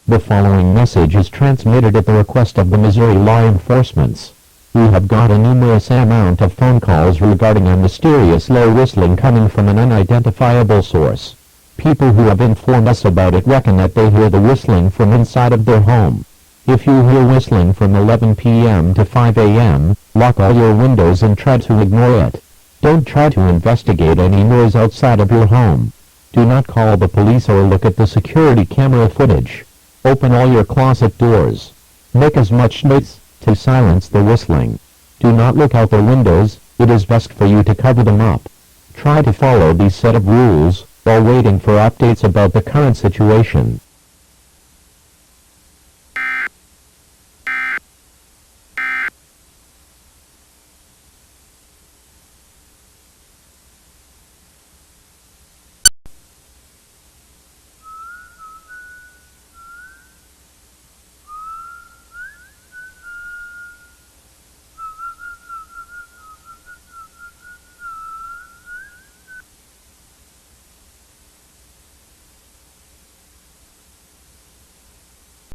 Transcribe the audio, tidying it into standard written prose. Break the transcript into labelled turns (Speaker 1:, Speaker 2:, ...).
Speaker 1: The following message is transmitted at the request of the Missouri law enforcements. We have got a numerous amount of phone calls regarding a mysterious low whistling coming from an unidentifiable source. People who have informed us about it reckon that they hear the whistling from inside of their home. If you hear whistling from 11 p.m. to 5 a.m., lock all your windows and try to ignore it. Don't try to investigate any noise outside of your home. Do not call the police or look at the security camera footage. Open all your closet doors. Make as much noise to silence the whistling. Do not look out the windows, it is best for you to cover them up. Try to follow these set of rules while waiting for updates about the current situation.